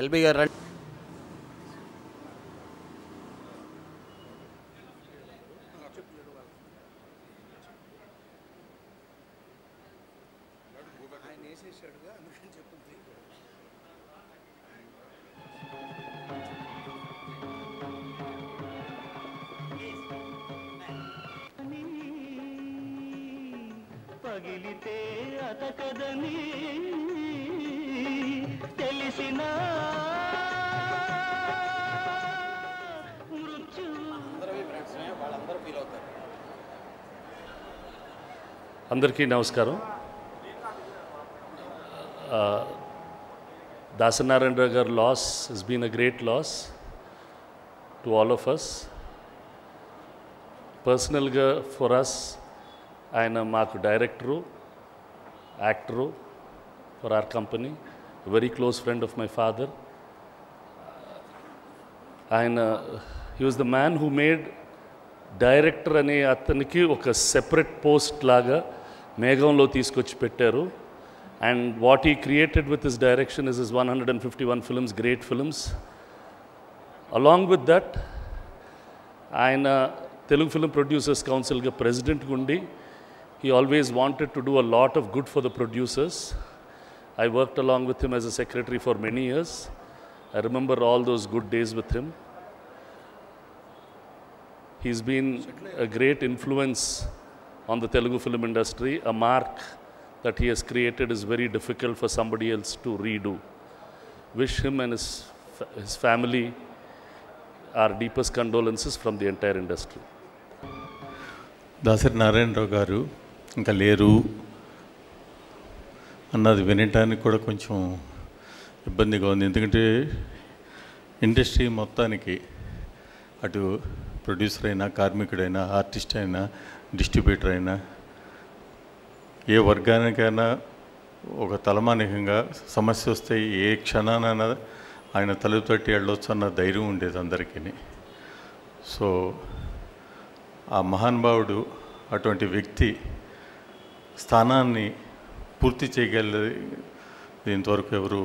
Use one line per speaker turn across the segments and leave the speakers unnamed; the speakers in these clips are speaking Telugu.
ఎల్బీ గారు రండి.
పగిలితే అతకదని తెలిసిన
అందరికీ నమస్కారం. దాసనారాయణరావు గారి loss has been a great loss to all of us. పర్సనల్గా ఫర్ us ఆయన మాకు director, actor for our company, very close friend of my father. ఆయన he was the man who made director అనే అతనికి ఒక సెపరేట్ పోస్ట్ లాగా మేఘంలో తీసుకొచ్చి పెట్టారు. And what he created with his direction is 151 films, great films. Along with that ఆయన తెలుగు ఫిల్మ్ ప్రొడ్యూసర్స్ కౌన్సిల్గా ప్రెసిడెంట్గా ఉండి he always wanted to do a lot of good for the producers. I worked along with him as a secretary for many years. I remember all those good days with him. He's been a great influence on the Telugu film industry. A mark that he has created is very difficult for somebody else to redo. Wish him and his family our deepest condolences from the entire industry.
Dasari Narayana Rao గారు ఇంకా లేరు అన్నది వినటానికి కూడా కొంచెం ఇబ్బందిగా ఉంది. ఎందుకంటే ఇండస్ట్రీ మొత్తానికి అటు ప్రొడ్యూసర్ అయినా, కార్మికుడైనా, ఆర్టిస్ట్ అయినా, డిస్ట్రిబ్యూటర్ అయినా, ఏ వర్గానికైనా ఒక తలమానికంగా సమస్య వస్తే ఏ క్షణానైనా ఆయన తలుపు తట్టి వెళ్ళొచ్చు అన్న ధైర్యం ఉండేది అందరికీ. సో ఆ మహానుభావుడు అటువంటి వ్యక్తి స్థానాన్ని పూర్తి చేయగలది ఇంతవరకు ఎవరు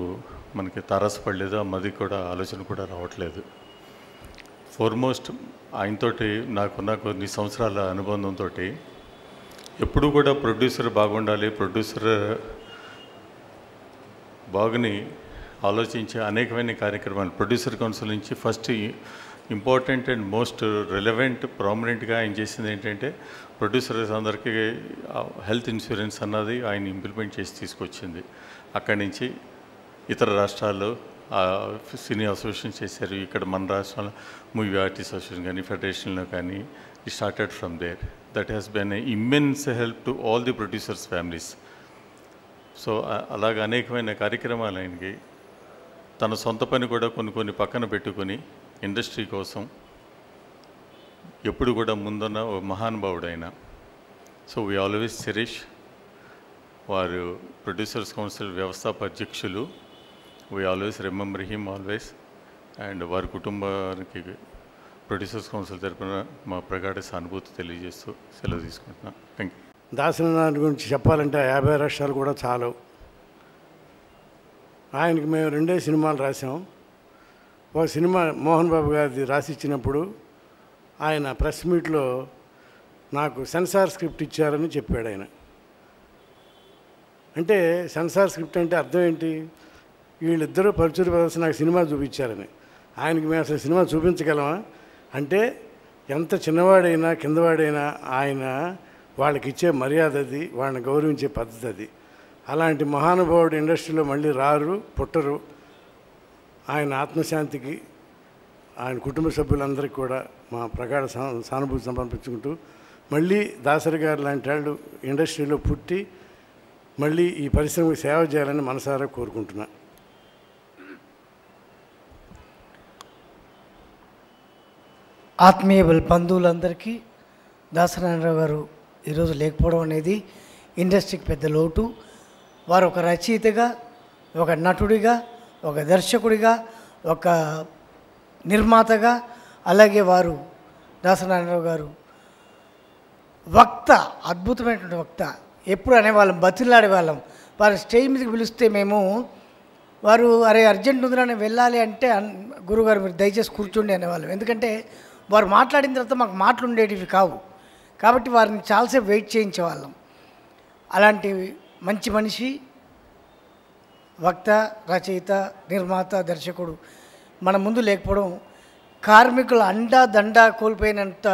మనకి తారసపడలేదు. మది కూడా ఆలోచన కూడా రావట్లేదు. ఫార్మోస్ట్ ఆయనతోటి నాకున్న కొన్ని సంవత్సరాల అనుబంధంతో ఎప్పుడు కూడా ప్రొడ్యూసర్ బాగుండాలి, ప్రొడ్యూసర్ బాగుని ఆలోచించే అనేకమైన కార్యక్రమాలు ప్రొడ్యూసర్ కౌన్సిల్ నుంచి first important and most relevant ప్రామినెంట్గా ఆయన చేసింది ఏంటంటే ప్రొడ్యూసర్స్ అందరికీ హెల్త్ ఇన్సూరెన్స్ అన్నది ఆయన ఇంప్లిమెంట్ చేసి తీసుకొచ్చింది. అక్కడి నుంచి ఇతర రాష్ట్రాల్లో సినీ అసోసియేషన్ చేశారు. ఇక్కడ మన రాష్ట్రంలో మూవీ ఆర్టిస్ట్ అసోసియేషన్ కానీ, ఫెడరేషన్లో కానీ it started from there. That has been a immense help to all the producers families. So అలాగ అనేకమైన కార్యక్రమాలు ఆయనకి తన సొంత పని కూడా కొన్ని పక్కన పెట్టుకొని ఇండస్ట్రీ కోసం ఎప్పుడు కూడా ముందున్న ఓ మహానుభావుడు ఆయన. సో వీ ఆల్వేస్ చెరిష్ వారు ప్రొడ్యూసర్స్ కౌన్సిల్ వ్యవస్థాపక అధ్యక్షులు. We always remember him always. And వారి కుటుంబానికి ప్రొడ్యూసర్స్ కౌన్సిల్ తరఫున మా ప్రగాఢ సానుభూతి తెలియజేస్తూ సెలవు తీసుకుంటున్నాను. Thank you.
దాసనారాయణ గురించి చెప్పాలంటే 50 రాష్ట్రాలు కూడా చాలు. ఆయనకి మేము 2 సినిమాలు రాసాం. ఒక సినిమా మోహన్ బాబు గారిది రాసిచ్చినప్పుడు ఆయన ప్రెస్ మీట్లో నాకు సెన్సార్ స్క్రిప్ట్ ఇచ్చారని చెప్పాడు ఆయన. అంటే సెన్సార్ స్క్రిప్ట్ అంటే అర్థం ఏంటి? వీళ్ళిద్దరూ పరుచూరి ప్రదర్శన నాకు సినిమా చూపించారని. ఆయనకి మేము అసలు సినిమా చూపించగలమా అంటే ఎంత చిన్నవాడైనా కిందవాడైనా ఆయన వాళ్ళకి ఇచ్చే మర్యాద అది, వాళ్ళని గౌరవించే పద్ధతి అది. అలాంటి మహానుభావుడు ఇండస్ట్రీలో మళ్ళీ రారు, పుట్టరు. ఆయన ఆత్మశాంతికి ఆయన కుటుంబ సభ్యులందరికీ కూడా మా ప్రగాఢ సానుభూతి సమర్పించుకుంటూ మళ్ళీ దాసరి గారు లాంటి వాళ్ళు ఇండస్ట్రీలో పుట్టి మళ్ళీ ఈ పరిశ్రమకు సేవ చేయాలని మనసారా కోరుకుంటున్నా.
ఆత్మీయ బంధువులందరికీ దాసనారాయణరావు గారు ఈరోజు లేకపోవడం అనేది ఇండస్ట్రీకి పెద్ద లోటు. వారు ఒక రచయితగా, ఒక నటుడిగా, ఒక దర్శకుడిగా, ఒక నిర్మాతగా, అలాగే వారు దాసనారాయణరావు గారు వక్త, అద్భుతమైనటువంటి వక్త. ఎప్పుడు అనేవాళ్ళం, బతిలాడేవాళ్ళం. వారు స్టేజ్ మీదకి పిలిస్తే మేము వారు అరే అర్జెంట్ ఉందిరా నేను వెళ్ళాలి అంటే గురుగారు మీరు దయచేసి కూర్చోండి అనేవాళ్ళం. ఎందుకంటే వారు మాట్లాడిన తర్వాత మాకు మాటలు ఉండేటివి కావు కాబట్టి వారిని చాలాసేపు వెయిట్ చేయించేవాళ్ళం. అలాంటి మంచి మనిషి, వక్త, రచయిత, నిర్మాత, దర్శకుడు మన ముందు లేకపోవడం కార్మికుల అండా దండా కోల్పోయినంత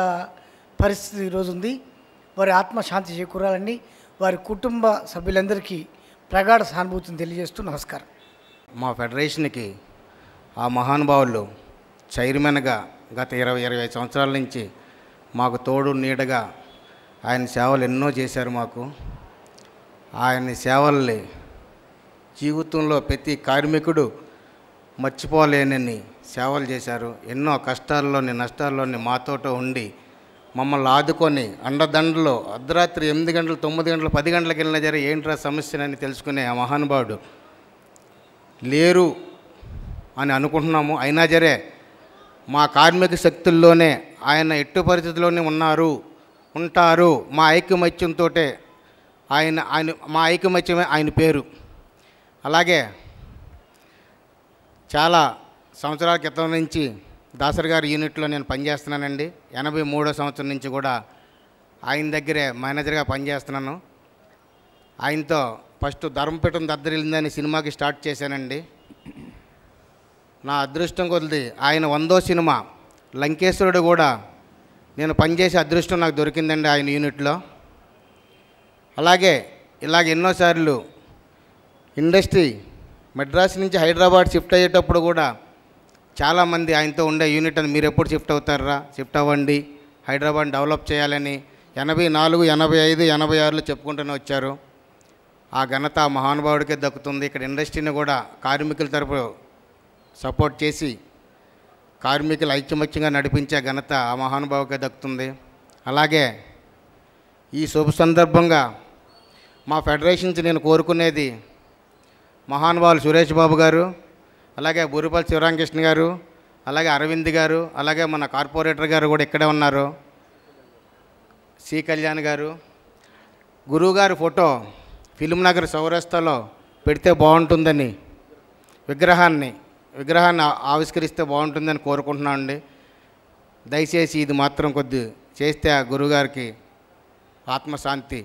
పరిస్థితి ఈరోజు ఉంది. వారి ఆత్మశాంతి చేకూరాలని వారి కుటుంబ సభ్యులందరికీ ప్రగాఢ సానుభూతిని తెలియజేస్తూ నమస్కారం.
మా ఫెడరేషన్కి ఆ మహానుభావులు చైర్మన్గా గత 20-25 సంవత్సరాల నుంచి మాకు తోడు నీడగా ఆయన సేవలు ఎన్నో చేశారు. మాకు ఆయన సేవల్ని జీవితంలో ప్రతి కార్మికుడు మర్చిపోలేనని సేవలు చేశారు. ఎన్నో కష్టాల్లోని నష్టాల్లోని మాతోటో ఉండి మమ్మల్ని ఆదుకొని అండదండలో అర్ధరాత్రి 8 గంటలు 9 గంటలు 10 గంటలకు వెళ్ళినా జరే ఏంట్రా సమస్యనని తెలుసుకునే ఆ మహానుభావుడు లేరు అని అనుకుంటున్నాము. అయినా జరే మా కార్మిక శక్తుల్లోనే ఆయన ఎట్టు పరిస్థితుల్లోనే ఉంటారు. మా ఐకమత్యంతో మా ఐకమత్యమే ఆయన పేరు. అలాగే చాలా సంవత్సరాల క్రితం నుంచి దాసరి గారి యూనిట్లో నేను పనిచేస్తున్నానండి. 83వ సంవత్సరం నుంచి కూడా ఆయన దగ్గరే మేనేజర్గా పనిచేస్తున్నాను. ఆయనతో ఫస్ట్ ధర్మపీఠం దద్దరిల్లిందని సినిమాకి స్టార్ట్ చేశానండి. నా అదృష్టం కొద్ది ఆయన 100వ సినిమా లంకేశ్వరుడు కూడా నేను పనిచేసే అదృష్టం నాకు దొరికిందండి ఆయన యూనిట్లో. అలాగే ఇలాగ ఎన్నోసార్లు ఇండస్ట్రీ మద్రాసు నుంచి హైదరాబాద్ షిఫ్ట్ అయ్యేటప్పుడు కూడా చాలామంది ఆయనతో ఉండే యూనిట్ అని మీరు ఎప్పుడు షిఫ్ట్ అవుతారా, షిఫ్ట్ అవ్వండి, హైదరాబాద్ డెవలప్ చేయాలని 84, 85, 86లో చెప్పుకుంటూనే వచ్చారు. ఆ ఘనత ఆ మహానుభావుడికే దక్కుతుంది. ఇక్కడ ఇండస్ట్రీని కూడా కార్మికుల తరపు సపోర్ట్ చేసి కార్మికులు ఐకమత్యంగా నడిపించే ఘనత ఆ మహానుభావుకే దక్కుతుంది. అలాగే ఈ శుభ సందర్భంగా మా ఫెడరేషన్స్ నేను కోరుకునేది మహానుభావులు సురేష్ బాబు గారు, అలాగే బూరిపల్లి శివరామకృష్ణ గారు, అలాగే అరవింద్ గారు, అలాగే మన కార్పొరేటర్ గారు కూడా ఇక్కడే ఉన్నారు, సి కళ్యాణ్ గారు. గురువుగారి ఫోటో ఫిల్మ్ నగర్ చౌరస్తాలో పెడితే బాగుంటుందని విగ్రహాన్ని ఆవిష్కరిస్తే బాగుంటుందని కోరుకుంటున్నాను అండి. దయచేసి ఇది మాత్రం కొద్ది చేస్తే ఆ గురువుగారికి ఆత్మశాంతి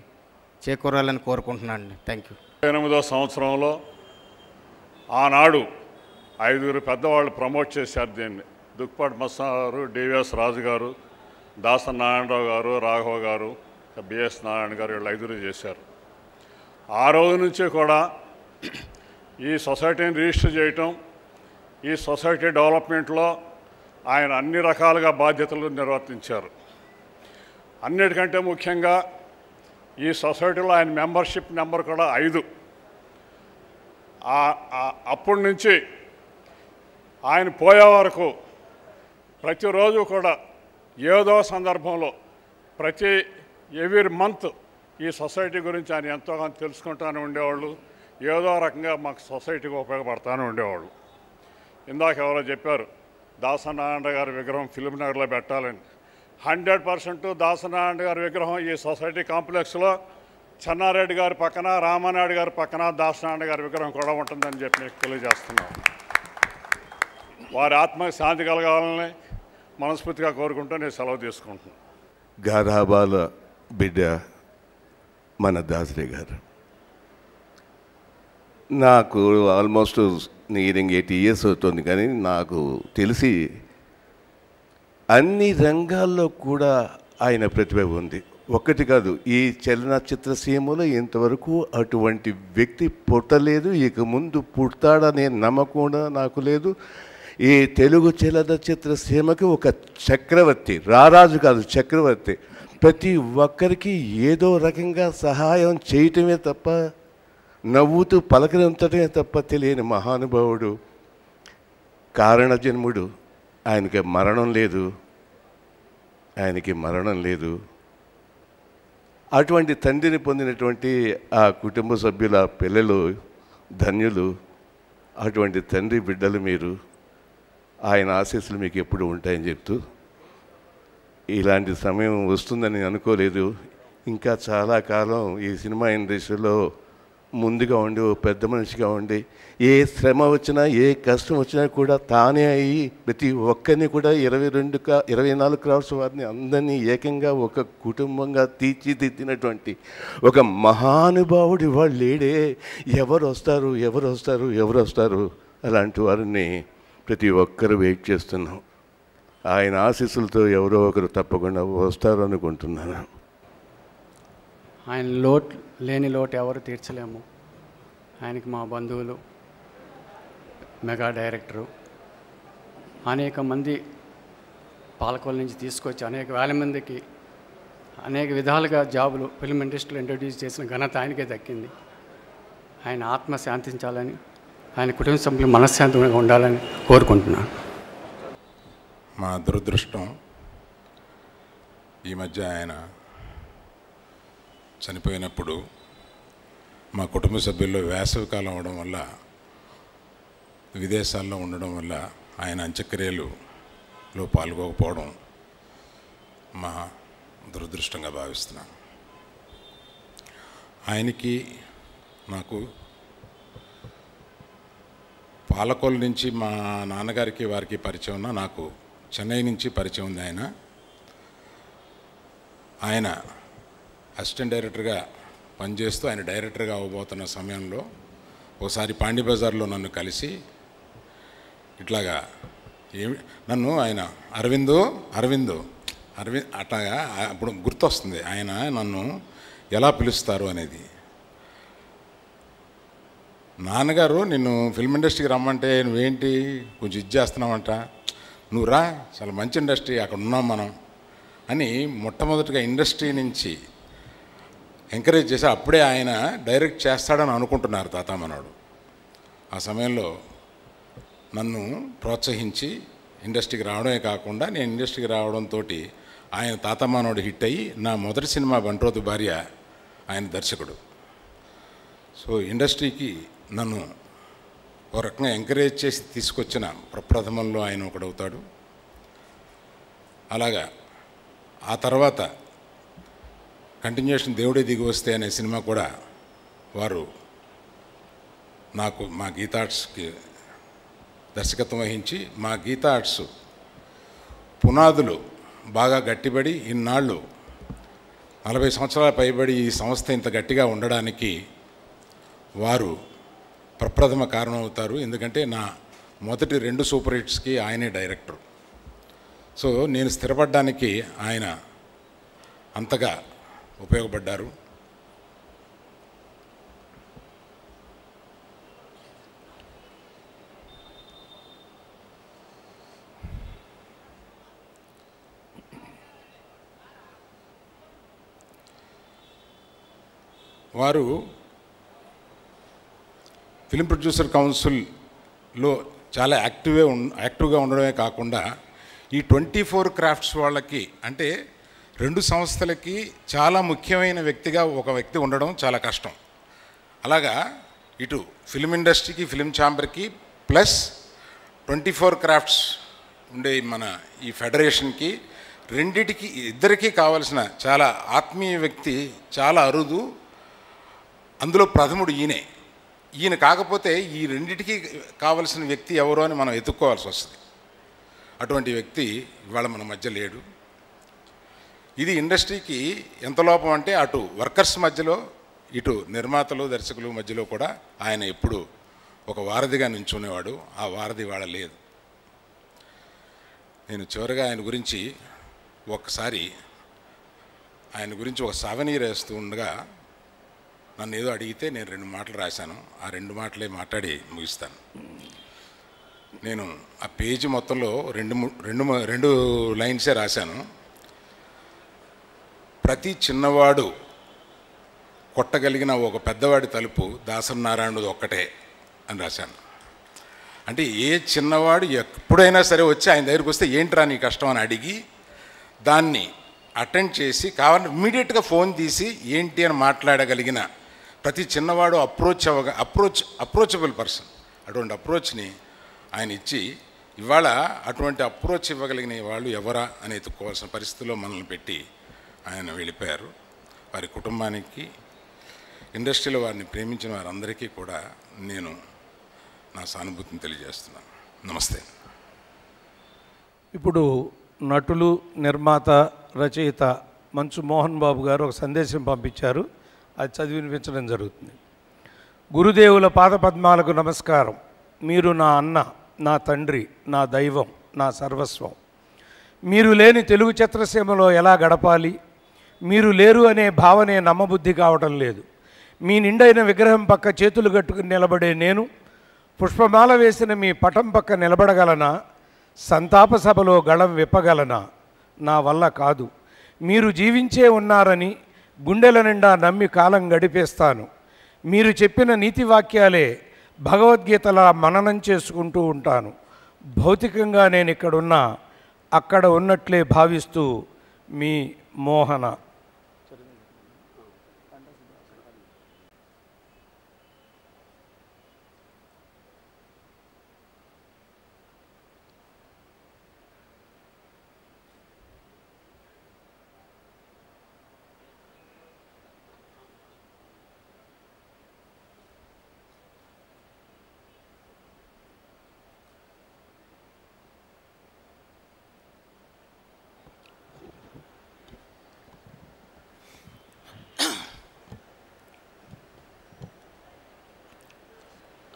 చేకూరాలని కోరుకుంటున్నాను అండి. Thank you.
8వ సంవత్సరంలో ఆనాడు 5 పెద్దవాళ్ళు ప్రమోట్ చేశారు దీన్ని. దుక్పాటి మస్తా గారు, డివిఎస్ రాజు గారు, దాసరి నారాయణరావు గారు, రాఘవ గారు, బిఎస్ నారాయణ గారు, వీళ్ళు 5 చేశారు. ఆ రోజు నుంచి కూడా ఈ సొసైటీని రిజిస్టర్ చేయటం, ఈ సొసైటీ డెవలప్మెంట్లో ఆయన అన్ని రకాలుగా బాధ్యతలు నిర్వర్తించారు. అన్నిటికంటే ముఖ్యంగా ఈ సొసైటీలో ఆయన మెంబర్షిప్ నెంబర్ కూడా 5. అప్పటి నుంచి ఆయన పోయే వరకు ప్రతిరోజు కూడా ఏదో సందర్భంలో ఎవ్రీ మంత్ ఈ సొసైటీ గురించి ఆయన ఎంతోగానో తెలుసుకుంటానే ఉండేవాళ్ళు. ఏదో రకంగా మాకు సొసైటీకి ఉపయోగపడతానే ఉండేవాళ్ళు. ఇందాక ఎవరో చెప్పారు దాసరి నారాయణ గారి విగ్రహం ఫిల్మ్ నగర్లో పెట్టాలని. 100% దాసరి నారాయణ గారి విగ్రహం ఈ సొసైటీ కాంప్లెక్స్లో చెన్నారెడ్డి గారి పక్కన, రామానాయుడు గారి పక్కన దాసరి నారాయణ గారి విగ్రహం కూడా ఉంటుందని చెప్పి మీకు తెలియజేస్తున్నాం. వారి ఆత్మకి శాంతి కలగాలని మనస్ఫూర్తిగా కోరుకుంటూ నేను సెలవు తీసుకుంటున్నాను.
గారాబాల బిడ్డ మన దాసరి గారు నాకు ఆల్మోస్ట్ నియరింగ్ 80 years అవుతుంది. కానీ నాకు తెలిసి అన్ని రంగాల్లో కూడా ఆయన ప్రతిభ ఉంది. ఒక్కటి కాదు, ఈ చలనచిత్ర సీమలో ఇంతవరకు అటువంటి వ్యక్తి పుట్టలేదు, ఇక ముందు పుడతాడనే నమ్మకం కూడా నాకు లేదు. ఈ తెలుగు చలనచిత్ర సీమకి ఒక చక్రవర్తి, రారాజు కాదు చక్రవర్తి. ప్రతి ఒక్కరికి ఏదో రకంగా సహాయం చేయటమే తప్ప, నవ్వుతూ పలకరించడమే తప్ప తెలియని మహానుభావుడు, కారణజన్ముడు. ఆయనకి మరణం లేదు. అటువంటి తండ్రిని పొందినటువంటి ఆ కుటుంబ సభ్యుల పిల్లలు ధన్యులు. అటువంటి తండ్రి బిడ్డలు మీరు. ఆయన ఆశీస్సులు మీకు ఎప్పుడు ఉంటాయని చెప్తూ, ఇలాంటి సమయం వస్తుందని అనుకోలేదు. ఇంకా చాలా కాలం ఈ సినిమా ఇండస్ట్రీలో ముందుగా ఉండి ఓ పెద్ద మనిషిగా ఉండి ఏ శ్రమ వచ్చినా ఏ కష్టం వచ్చినా కూడా తానే అయ్యి ప్రతి ఒక్కరిని కూడా 24 క్రౌడ్స్ వారిని అందరినీ ఏకంగా ఒక కుటుంబంగా తీర్చిదిద్దినటువంటి ఒక మహానుభావుడు వాళ్ళు లేడే. ఎవరు వస్తారు అలాంటి వారిని ప్రతి ఒక్కరు వెయిట్ చేస్తున్నాం. ఆయన ఆశీస్సులతో ఎవరో ఒకరు తప్పకుండా వస్తారు అనుకుంటున్నాను.
ఆయన లేని లోటు ఎవరు తీర్చలేము. ఆయనకి మా బంధువులు, మెగా డైరెక్టరు, అనేక మంది పాలకొల నుంచి తీసుకొచ్చి అనేక వేల మందికి అనేక విధాలుగా జాబులు ఫిల్మ్ ఇండస్ట్రీలో ఇంట్రడ్యూస్ చేసిన ఘనత ఆయనకే దక్కింది. ఆయన ఆత్మ శాంతించాలని, ఆయన కుటుంబ సభ్యులు మనశ్శాంతిగా ఉండాలని కోరుకుంటున్నాను.
మా దురదృష్టం ఈ మధ్య ఆయన చనిపోయినప్పుడు మా కుటుంబ సభ్యుల్లో వేసవి కాలం అవడం వల్ల, విదేశాల్లో ఉండడం వల్ల ఆయన అంత్యక్రియలలో పాల్గొకపోవడం మా దురదృష్టంగా భావిస్తున్నాను. ఆయనకి నాకు పాలకొల నుంచి మా నాన్నగారికి వారికి పరిచయం ఉన్నా, నాకు చెన్నై నుంచి పరిచయం ఉంది. ఆయన అసిస్టెంట్ డైరెక్టర్గా పనిచేస్తూ ఆయన డైరెక్టర్గా అవ్వబోతున్న సమయంలో ఒకసారి పాండి బజార్లో నన్ను కలిసి ఇట్లాగా నన్ను ఆయన అరవింద్ అట్లాగా అప్పుడు గుర్తొస్తుంది ఆయన నన్ను ఎలా పిలుస్తారు అనేది. నాన్నగారు నిన్ను ఫిల్మ్ ఇండస్ట్రీకి రమ్మంటే నువ్వేంటి కొంచెం ఇది చేస్తున్నావంట, నువ్వు రా, చాలా మంచి ఇండస్ట్రీ, అక్కడ ఉన్నాం మనం అని మొట్టమొదటిగా ఇండస్ట్రీ నుంచి ఎంకరేజ్ చేసి అప్పుడే ఆయన డైరెక్ట్ చేస్తాడని అనుకుంటున్నారు తాతామనోడు. ఆ సమయంలో నన్ను ప్రోత్సహించి ఇండస్ట్రీకి రావడమే కాకుండా నేను ఇండస్ట్రీకి రావడంతో ఆయన తాతామనోడు హిట్ అయ్యి నా మొదటి సినిమా బంట్రోతు భార్య ఆయన దర్శకుడు. సో ఇండస్ట్రీకి నన్ను ఒక రకంగా ఎంకరేజ్ చేసి తీసుకొచ్చిన ప్రప్రథమంలో ఆయన ఒకడవుతాడు. అలాగా ఆ తర్వాత కంటిన్యూషన్ దేవుడే దిగి వస్తే అనే సినిమా కూడా వారు నాకు మా గీతా ఆర్ట్స్కి దర్శకత్వం వహించి, మా గీతా ఆర్ట్స్ పునాదులు బాగా గట్టిపడి ఇన్నాళ్ళు 40 సంవత్సరాల పైబడి ఈ సంస్థ ఇంత గట్టిగా ఉండడానికి వారు ప్రప్రథమ కారణం అవుతారు. ఎందుకంటే నా మొదటి 2 సూపర్ హిట్స్కి ఆయనే డైరెక్టర్. సో నేను స్థిరపడడానికి ఆయన అంతగా ఉపయోగపడ్డారు. వారు ఫిల్మ్ ప్రొడ్యూసర్ కౌన్సిల్లో చాలా యాక్టివ్గా ఉండడమే కాకుండా ఈ 24 క్రాఫ్ట్స్ వాళ్ళకి, అంటే 2 సంస్థలకి చాలా ముఖ్యమైన వ్యక్తిగా ఒక వ్యక్తి ఉండడం చాలా కష్టం. అలాగా ఇటు ఫిల్మ్ ఇండస్ట్రీకి, ఫిల్మ్ ఛాంబర్కి ప్లస్ 24 క్రాఫ్ట్స్ ఉండే మన ఈ ఫెడరేషన్కి ఇద్దరికీ కావాల్సిన చాలా ఆత్మీయ వ్యక్తి చాలా అరుదు. అందులో ప్రథముడు ఈయన కాకపోతే ఈ రెండిటికి కావలసిన వ్యక్తి ఎవరో అని మనం ఎత్తుక్కోవాల్సి వస్తుంది. అటువంటి వ్యక్తి ఇవాళ మన మధ్య లేడు. ఇది ఇండస్ట్రీకి ఎంత లోపం అంటే అటు వర్కర్స్ మధ్యలో, ఇటు నిర్మాతలు, దర్శకులు మధ్యలో కూడా ఆయన ఎప్పుడు ఒక వారధిగా నించునేవాడు. ఆ వారధి ఇవాళ లేదు. నేను చివరిగా ఆయన గురించి ఒక సావనీర్ వేస్తూ ఉండగా నన్ను ఏదో అడిగితే నేను 2 మాటలు రాశాను. ఆ 2 మాటలే మాట్లాడి ముగిస్తాను. నేను ఆ పేజీ మొత్తంలో 2 లైన్సే రాశాను. ప్రతి చిన్నవాడు కొట్టగలిగిన ఒక పెద్దవాడి తలుపు దాసనారాయణుడు ఒక్కటే అని రాశాను. అంటే ఏ చిన్నవాడు ఎప్పుడైనా సరే వచ్చి ఆయన దగ్గరికి వస్తే ఏంట్రా నీ కష్టం అని అడిగి దాన్ని అటెండ్ చేసి కావాలంటే ఇమ్మీడియట్గా ఫోన్ తీసి ఏంటి అని మాట్లాడగలిగిన ప్రతి చిన్నవాడు అప్రోచబుల్ పర్సన్. అటువంటి అప్రోచ్ని ఆయన ఇచ్చి ఇవాళ అటువంటి అప్రోచ్ ఇవ్వగలిగిన వాళ్ళు ఎవరా అని ఎత్తుక్కోవాల్సిన పరిస్థితుల్లో మనల్ని పెట్టి ఆయన వెళ్ళిపోయారు. వారి కుటుంబానికి, ఇండస్ట్రీలో వారిని ప్రేమించిన వారందరికీ కూడా నేను నా సానుభూతిని తెలియజేస్తున్నాను. నమస్తే.
ఇప్పుడు నటులు, నిర్మాత, రచయిత మంచు మోహన్ బాబు గారు ఒక సందేశం పంపించారు. అది చదివి వినిపించడం జరుగుతుంది. గురుదేవుల పాదపద్మాలకు నమస్కారం. మీరు నా అన్న, నా తండ్రి, నా దైవం, నా సర్వస్వం. మీరు లేని తెలుగు చిత్రసీమలో ఎలా గడపాలి? మీరు లేరు అనే భావనే నమ్మబుద్ధి కావటం లేదు. మీ నిండైన విగ్రహం పక్క చేతులు కట్టుకుని నిలబడే నేను పుష్పమాల వేసిన మీ పటం పక్క నిలబడగలనా? సంతాప సభలో గళం విప్పగలనా? నా వల్ల కాదు. మీరు జీవించే ఉన్నారని గుండెల నిండా నమ్మి కాలం గడిపేస్తాను. మీరు చెప్పిన నీతి వాక్యాలే భగవద్గీతలా మననం చేసుకుంటూ ఉంటాను. భౌతికంగా నేను ఇక్కడున్నా అక్కడ ఉన్నట్లే భావిస్తూ మీ మోహన.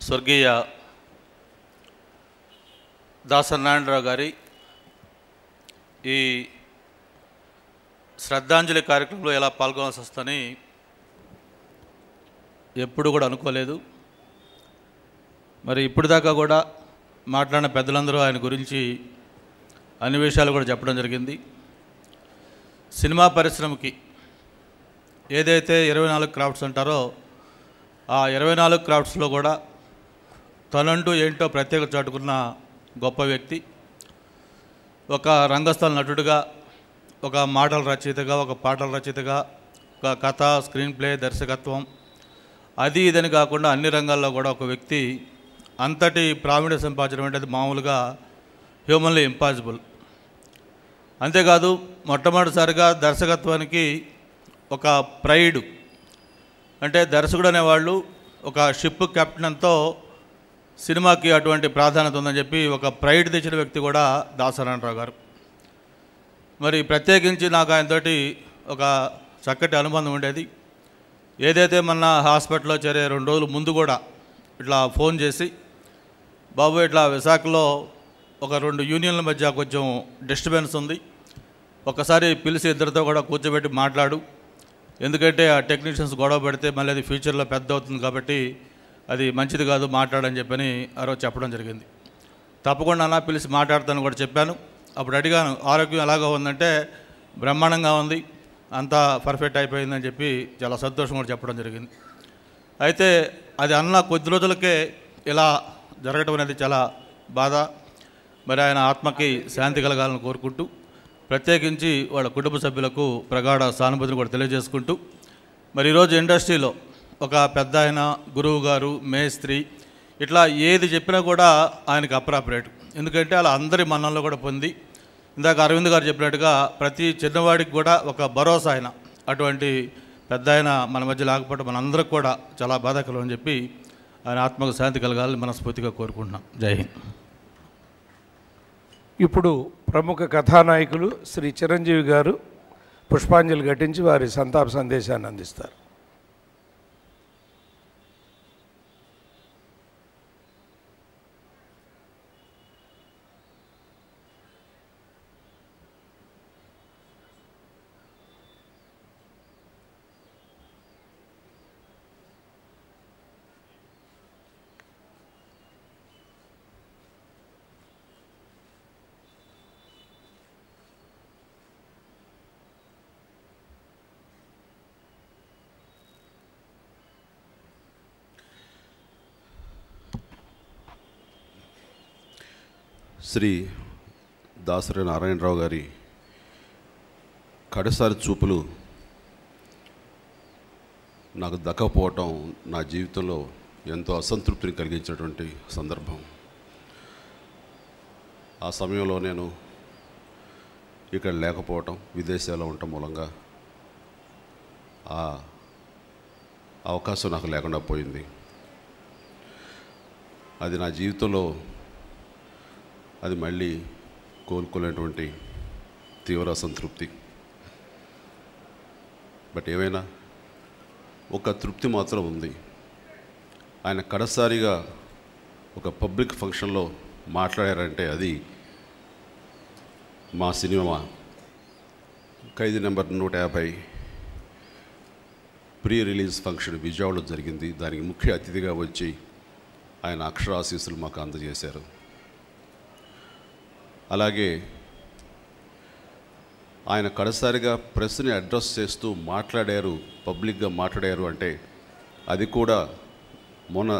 స్వర్గీయ దాసరి నారాయణరావు గారి ఈ శ్రద్ధాంజలి కార్యక్రమంలో ఎలా పాల్గొనాల్సి వస్తుందని ఎప్పుడు కూడా అనుకోలేదు. మరి ఇప్పుడు దాకా కూడా మాట్లాడిన పెద్దలందరూ ఆయన గురించి అన్ని విషయాలు కూడా చెప్పడం జరిగింది. సినిమా పరిశ్రమకి ఏదైతే 24 క్రాఫ్ట్స్ అంటారో ఆ 24 క్రాఫ్ట్స్లో కూడా తనంటూ ఏంటో ప్రత్యేకత చాటుకున్న గొప్ప వ్యక్తి. ఒక రంగస్థల నటుడిగా, ఒక మాటల రచయితగా, ఒక పాటల రచయితగా, ఒక కథ, స్క్రీన్ ప్లే, దర్శకత్వం, అది ఇదని కాకుండా అన్ని రంగాల్లో కూడా ఒక వ్యక్తి అంతటి ప్రావీణ్యం సంపాదించడం అంటే అది మామూలుగా హ్యూమన్లీ ఇంపాసిబుల్. అంతేకాదు మొట్టమొదటిసారిగా దర్శకత్వానికి ఒక ప్రైడ్, అంటే దర్శకుడు అనేవాళ్ళు ఒక షిప్ కెప్టెన్తో సినిమాకి అటువంటి ప్రాధాన్యత ఉందని చెప్పి ఒక ప్రైడ్ తెచ్చిన వ్యక్తి కూడా దాసరి నారాయణరావు గారు. మరి ప్రత్యేకించి నాకు ఆయనతోటి ఒక చక్కటి అనుబంధం ఉండేది. ఏదైతే మన హాస్పిటల్లో చేరే 2 రోజుల ముందు కూడా ఇట్లా ఫోన్ చేసి, బాబు ఇట్లా విశాఖలో ఒక 2 యూనియన్ల మధ్య కొంచెం డిస్టర్బెన్స్ ఉంది, ఒకసారి పిలిచి ఇద్దరితో కూడా కూర్చోబెట్టి మాట్లాడు, ఎందుకంటే ఆ టెక్నీషియన్స్ గొడవ పెడితే మళ్ళీ అది ఫ్యూచర్లో పెద్ద అవుతుంది కాబట్టి అది మంచిది కాదు, మాట్లాడని చెప్పని ఆ రోజు చెప్పడం జరిగింది. తప్పకుండా అన్న పిలిచి మాట్లాడతాను కూడా చెప్పాను. అప్పుడు అడిగాను, ఆరోగ్యం ఎలాగో ఉందంటే బ్రహ్మాండంగా ఉంది, అంతా పర్ఫెక్ట్ అయిపోయిందని చెప్పి చాలా సంతోషం కూడా చెప్పడం జరిగింది. అయితే అది అన్న కొద్ది రోజులకే ఇలా జరగడం అనేది చాలా బాధ. మరి ఆయన ఆత్మకి శాంతి కలగాలని కోరుకుంటూ, ప్రత్యేకించి వాళ్ళ కుటుంబ సభ్యులకు ప్రగాఢ సానుభూతిని కూడా తెలియజేసుకుంటూ, మరి ఈరోజు ఇండస్ట్రీలో ఒక పెద్ద ఆయన, గురువు గారు, మేస్త్రి, ఇట్లా ఏది చెప్పినా కూడా ఆయనకి అప్రాపరేట్. ఎందుకంటే అలా అందరి మన్ననలో కూడా పొంది, ఇందాక అరవింద్ గారు చెప్పినట్టుగా ప్రతి చిన్నవాడికి కూడా ఒక భరోసా ఆయన. అటువంటి పెద్ద ఆయన మన మధ్య లేకపోవడం మనందరికి కూడా చాలా బాధాకరం అని చెప్పి ఆయన ఆత్మకు శాంతి కలగాలని మనస్ఫూర్తిగా కోరుకుంటున్నాం. జై హింద్.
ఇప్పుడు ప్రముఖ కథానాయకులు శ్రీ చిరంజీవి గారు పుష్పాంజలి ఘటించి వారి సంతాప సందేశాన్ని అందిస్తారు.
శ్రీ దాసరి నారాయణరావు గారి కడసారి చూపులు నాకు దక్కకపోవటం నా జీవితంలో ఎంతో అసంతృప్తిని కలిగించినటువంటి సందర్భం. ఆ సమయంలో నేను ఇక్కడ లేకపోవటం, విదేశాల్లో ఉండటం మూలంగా ఆ అవకాశం నాకు లేకుండా పోయింది. అది నా జీవితంలో అది మళ్ళీ కోలుకోలేనటువంటి తీవ్ర అసంతృప్తి. బట్ ఏమైనా ఒక తృప్తి మాత్రం ఉంది. ఆయన కడసారిగా ఒక పబ్లిక్ ఫంక్షన్లో మాట్లాడారంటే అది మా సినిమా ఖైదీ నెంబర్ 150 ప్రీ రిలీజ్ ఫంక్షన్ విజయవాడలో జరిగింది. దానికి ముఖ్య అతిథిగా వచ్చి ఆయన అక్షరాశీస్సులు మాకు అందజేశారు. అలాగే ఆయన కడసారిగా ప్రెస్ని అడ్రస్ చేస్తూ మాట్లాడారు, పబ్లిక్గా మాట్లాడారు అంటే అది కూడా మొన్న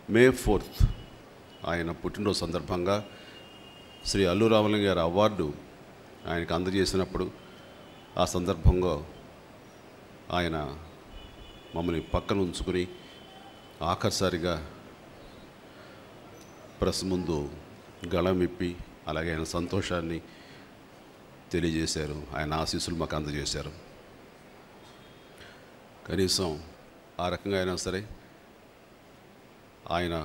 మే 4th ఆయన పుట్టినరోజు సందర్భంగా శ్రీ అల్లు రామలింగ గారి అవార్డు ఆయనకు అందజేసినప్పుడు ఆ సందర్భంగా ఆయన మమ్మల్ని పక్కన ఉంచుకుని ఆఖరిసారిగా ప్రెస్ ముందు గళమిప్పి అలాగే ఆయన సంతోషాన్ని తెలియజేశారు. ఆయన ఆశీస్సులు మాకు అందజేశారు. కనీసం ఆ రకంగా అయినా సరే ఆయన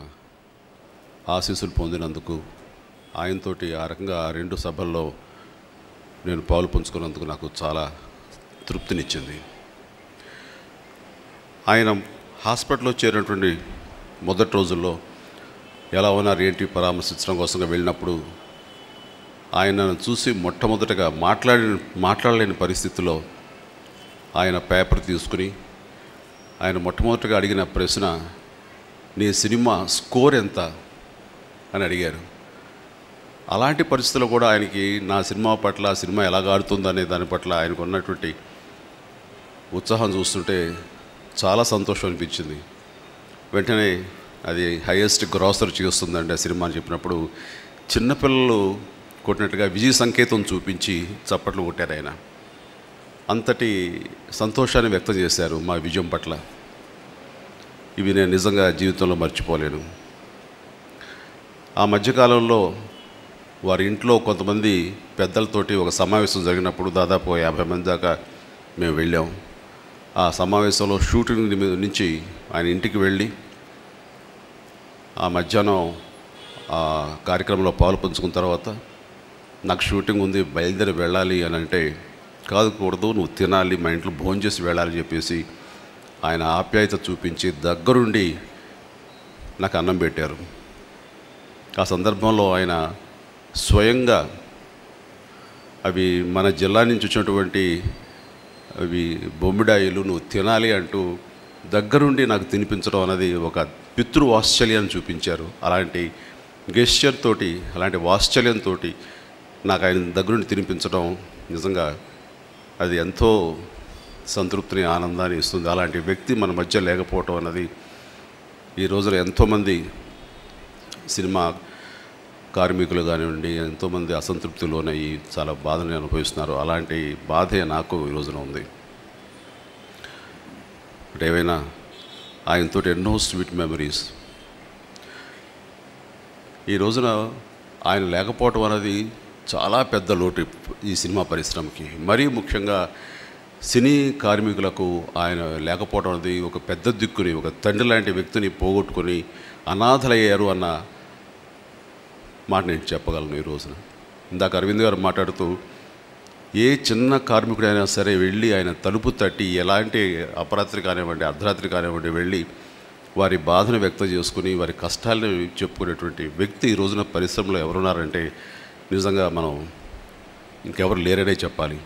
ఆశీస్సులు పొందినందుకు, ఆయనతోటి ఆ రకంగా ఆ 2 సభల్లో నేను పాలు పంచుకున్నందుకు నాకు చాలా తృప్తినిచ్చింది. ఆయన హాస్పిటల్లో చేరినటువంటి మొదటి రోజుల్లో ఎలా ఉన్నారు ఏంటి పరామర్శించడం కోసంగా వెళ్ళినప్పుడు ఆయనను చూసి మొట్టమొదటగా మాట్లాడలేని పరిస్థితిలో ఆయన పేపర్ తీసుకుని ఆయన మొట్టమొదటిగా అడిగిన ప్రశ్న, నీ సినిమా స్కోర్ ఎంత అని అడిగారు. అలాంటి పరిస్థితుల్లో కూడా ఆయనకి నా సినిమా పట్ల, సినిమా ఎలాగ ఆడుతుందనే దాని పట్ల ఆయనకు ఉన్నటువంటి ఉత్సాహం చూస్తుంటే చాలా సంతోషం అనిపించింది. వెంటనే అది హైయెస్ట్ గ్రాసర్ చేస్తుందండి ఆ సినిమా అని చెప్పినప్పుడు చిన్నపిల్లలు కొట్టినట్టుగా విజయ సంకేతం చూపించి చప్పట్లు కొట్టారు. ఆయన అంతటి సంతోషాన్ని వ్యక్తం చేశారు మా విజయం పట్ల. ఇవి నేను నిజంగా జీవితంలో మర్చిపోలేను. ఆ మధ్యకాలంలో వారి ఇంట్లో కొంతమంది పెద్దలతోటి ఒక సమావేశం జరిగినప్పుడు దాదాపు 50 మంది దాకా మేము వెళ్ళాం. ఆ సమావేశంలో షూటింగ్ నుంచి ఆయన ఇంటికి వెళ్ళి ఆ మధ్యాహ్నం ఆ కార్యక్రమంలో పాలు పంచుకున్న తర్వాత నాకు షూటింగ్ ఉంది, బయలుదేరి వెళ్ళాలి అని అంటే, కాదుకూడదు, నువ్వు తినాలి, మా ఇంట్లో భోజనం చేసి వెళ్ళాలని చెప్పేసి ఆయన ఆప్యాయత చూపించి దగ్గరుండి నాకు అన్నం పెట్టారు. ఆ సందర్భంలో ఆయన స్వయంగా అవి మన జిల్లా నుంచి వచ్చినటువంటి అవి బొమ్మిడాయిలు నువ్వు తినాలి అంటూ దగ్గరుండి నాకు తినిపించడం అనేది ఒక పితృవాత్సల్యాన్ని చూపించారు. అలాంటి గెస్చర్ తోటి, అలాంటి వాత్సల్యంతో నాకు ఆయన దగ్గరుండి తినిపించడం నిజంగా అది ఎంతో సంతృప్తిని, ఆనందాన్ని ఇస్తుంది. అలాంటి వ్యక్తి మన మధ్య లేకపోవటం అన్నది ఈ రోజున ఎంతోమంది సినిమా కార్మికులు కానివ్వండి, ఎంతోమంది అసంతృప్తిలోనయ్యి చాలా బాధని అనుభవిస్తున్నారు. అలాంటి బాధే నాకు ఈ రోజున ఉంది. బట్ ఏమైనా ఆయనతో ఎన్నో స్వీట్ మెమరీస్. ఈ రోజున ఆయన లేకపోవటం అనేది చాలా పెద్ద లోటు ఈ సినిమా పరిశ్రమకి. మరీ ముఖ్యంగా సినీ కార్మికులకు ఆయన లేకపోవడం అనేది ఒక పెద్ద దిక్కుని, ఒక తండ్రి లాంటి వ్యక్తిని పోగొట్టుకొని అనాథలయ్యారు అన్న మాట నేను చెప్పగలను ఈ రోజున. ఇందాక అరవింద్ గారు మాట్లాడుతూ ఏ చిన్న కార్మికుడైనా సరే వెళ్ళి ఆయన తలుపు తట్టి ఎలాంటి అపరాత్రి కానివ్వండి, అర్ధరాత్రి కానివ్వండి వెళ్ళి వారి బాధను వ్యక్తం చేసుకుని వారి కష్టాలను చెప్పుకునేటువంటి వ్యక్తి ఈ రోజున పరిశ్రమలో ఎవరున్నారంటే నిజంగా మనం ఇంకెవరు లేరనే చెప్పాలి.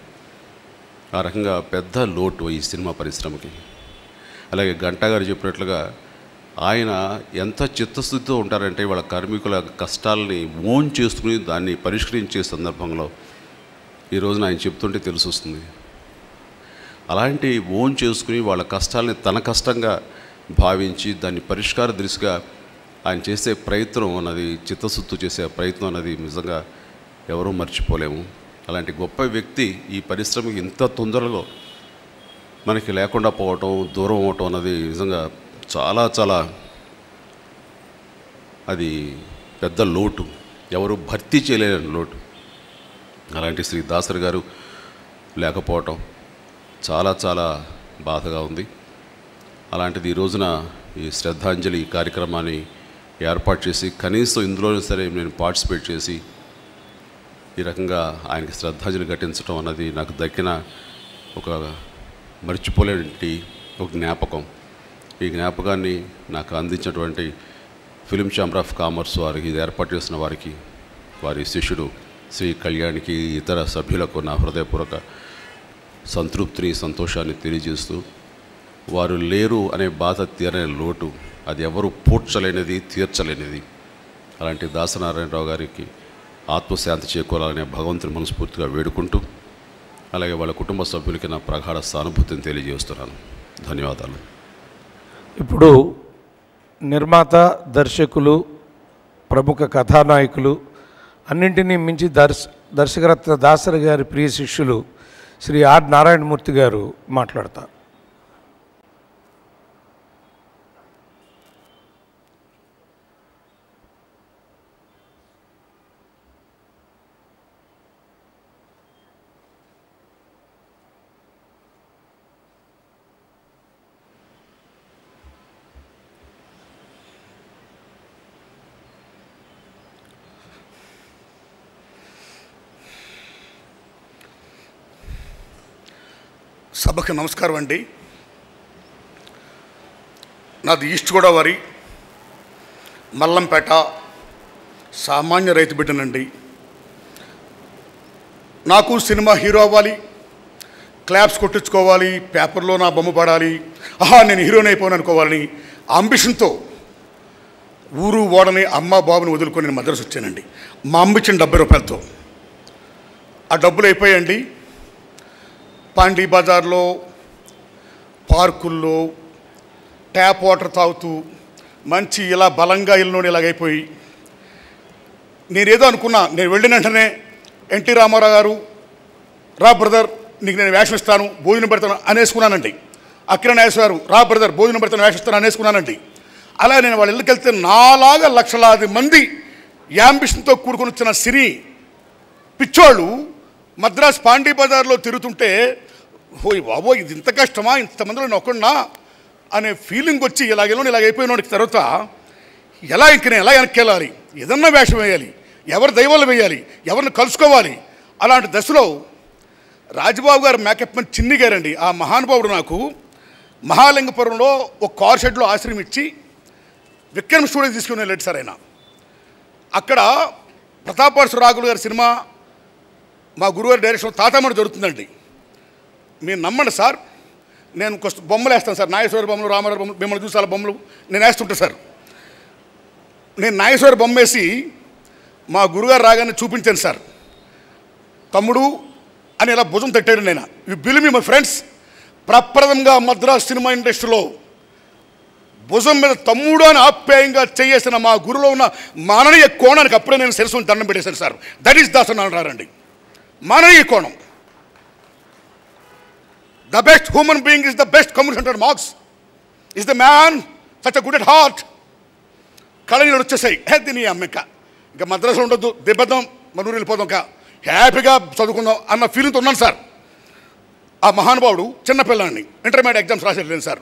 ఆ రకంగా పెద్ద లోటు ఈ సినిమా పరిశ్రమకి. అలాగే గంటా గారు చెప్పినట్లుగా ఆయన ఎంత చిత్తశుద్ధితో ఉంటారంటే వాళ్ళ కార్మికుల కష్టాలని ఓన్ చేసుకుని దాన్ని పరిష్కరించే సందర్భంలో ఈ రోజున ఆయన చెప్తుంటే తెలిసి వస్తుంది. అలాంటి ఓన్ చేసుకుని వాళ్ళ కష్టాలని తన కష్టంగా భావించి దాన్ని పరిష్కార దిశగా ఆయన చేసే ప్రయత్నం అన్నది, చిత్తశుద్ధి చేసే ప్రయత్నం అన్నది నిజంగా ఎవరూ మర్చిపోలేము. అలాంటి గొప్ప వ్యక్తి ఈ పరిశ్రమకి ఇంత తొందరగా మనకి లేకుండా పోవటం, దూరం అవటం అన్నది నిజంగా చాలా చాలా అది పెద్ద లోటు, ఎవరు భర్తీ చేయలేని లోటు. అలాంటి శ్రీ దాసరి గారు లేకపోవటం చాలా చాలా బాధగా ఉంది. అలాంటిది ఈ రోజున ఈ శ్రద్ధాంజలి కార్యక్రమాన్ని ఏర్పాటు చేసి కనీసం ఇందులోనే సరే నేను పార్టిసిపేట్ చేసి ఈ రకంగా ఆయనకి శ్రద్ధాంజలి ఘటించడం అన్నది నాకు దక్కిన ఒక మర్చిపోలేని ఒక జ్ఞాపకం. ఈ జ్ఞాపకాన్ని నాకు అందించినటువంటి ఫిలిం ఛాంబర్ ఆఫ్ కామర్స్ వారికి, ఇది ఏర్పాటు చేసిన వారికి, వారి శిష్యుడు శ్రీ కళ్యాణ్కి, ఇతర సభ్యులకు నా హృదయపూర్వక సంతృప్తిని, సంతోషాన్ని తెలియజేస్తూ, వారు లేరు అనే బాధ తీరని లోటు అది ఎవరు పూడ్చలేనిది, తీర్చలేనిది. అలాంటి దాసనారాయణరావు గారికి ఆత్మశాంతి చేకూరాలనే భగవంతుని మనస్ఫూర్తిగా వేడుకుంటూ, అలాగే వాళ్ళ కుటుంబ సభ్యులకి నా ప్రగాఢ సానుభూతిని తెలియజేస్తున్నాను. ధన్యవాదాలు.
ఇప్పుడు నిర్మాత, దర్శకులు, ప్రముఖ కథానాయకులు, అన్నింటినీ మించి దర్శకరత్న దాసరి గారి ప్రియ శిష్యులు శ్రీ ఆర్ నారాయణమూర్తి గారు మాట్లాడతారు.
సభకు నమస్కారం అండి. నాది ఈస్ట్ గోదావరి, మల్లంపేట, సామాన్య రైతు బిడ్డనండి. నాకు సినిమా హీరో అవ్వాలి, క్లాప్స్ కొట్టించుకోవాలి, పేపర్లో నా బొమ్మ పడాలి, నేను హీరోని అయిపోయాను అనుకోవాలని అంబిషన్తో ఊరు ఓడని అమ్మ బాబుని వదులుకొని నేను మద్రాసు వచ్చానండి. మా అమ్మ ఇచ్చిన 70 రూపాయలతో. ఆ డబ్బులు అయిపోయాయండి. పాండీ బజార్లో, పార్కుల్లో ట్యాప్ వాటర్ తాగుతూ మంచి ఇలా బలంగా ఇల్లుని ఇలాగైపోయి, నేనేదో అనుకున్నా. నేను వెళ్ళిన వెంటనే ఎన్టీ రామారావు గారు, రా బ్రదర్ నీకు నేను వేషం ఇస్తాను, భోజనం పెడతాను అనేసుకున్నానండి. అక్కినేని నాగేశ్వర గారు, రా బ్రదర్ భోజనం పెడతాను, వేషం ఇస్తాను అనేసుకున్నానండి. అలా నేను వాళ్ళ ఇళ్ళకి వెళ్తే నాలాగా లక్షలాది మంది యాంబిషన్తో కూడుకొని వచ్చిన సినీ పిచ్చోళ్ళు మద్రాస్ పాండీ బజార్లో తిరుగుతుంటే, ఓయ్ బాబో ఇది ఇంత కష్టమా, ఇంతమందిలో నేను ఒక్కడున్నా అనే ఫీలింగ్ వచ్చి ఇలాగైపోయినోడికి తర్వాత ఎలా వెనక్కి వెళ్ళాలి, ఏదన్నా వేషం వేయాలి, ఎవరి దైవాలు వేయాలి, ఎవరిని కలుసుకోవాలి. అలాంటి దశలో రాజబాబు గారు మేకప్ మ్యాన్ చిన్ని గారండి, ఆ మహానుభావుడు నాకు మహాలింగపురంలో ఒక కార్ షెడ్లో ఆశ్రయం ఇచ్చి విక్రమ్ స్టూడియో తీసుకుని వెళ్ళాడు సార్. ఆయన అక్కడ ప్రతాపవర్ష రాఘులు గారి సినిమా మా గురువారి డైరెక్షన్ తాతామణి జరుగుతుందండి. మీరు నమ్మండి సార్, నేను బొమ్మలు వేస్తాను సార్, నాగేశ్వర బొమ్మలు, రామారావు బొమ్మలు, మిమ్మల్ని చూసాల బొమ్మలు నేను వేస్తుంటా సార్. నేను నాగేశ్వర బొమ్మ వేసి మా గురుగారు రాగానే చూపించాను సార్. తమ్ముడు అని ఇలా భుజం తట్టాడు. నేను you believe me my friends, ప్రప్రదంగా మద్రాస్ సినిమా ఇండస్ట్రీలో భుజం మీద తమ్ముడు అని ఆప్యాయంగా చేసిన మా గురులో ఉన్న మాననీయ కోణానికి అప్పుడే నేను శిరస్సుని దండం పెట్టేశాను సార్. That is Dasa Narayana Rao. మాననీయ కోణం. The best human being is the best communicator marks is the man such a good at heart. కళనీళ్ళు వచ్చేసాయి. దీని అమ్మిక ఇంకా మద్రాసులో ఉండొద్దు, దిబ్బద్దాం, మన ఊరు వెళ్ళిపోదాం, ఇంకా హ్యాపీగా చదువుకుందాం అన్న ఫీలింగ్తో ఉన్నాను సార్. ఆ మహానుభావుడు చిన్నపిల్లాన్ని ఇంటర్మీడియట్ ఎగ్జామ్స్ రాసేట్లేదు సార్.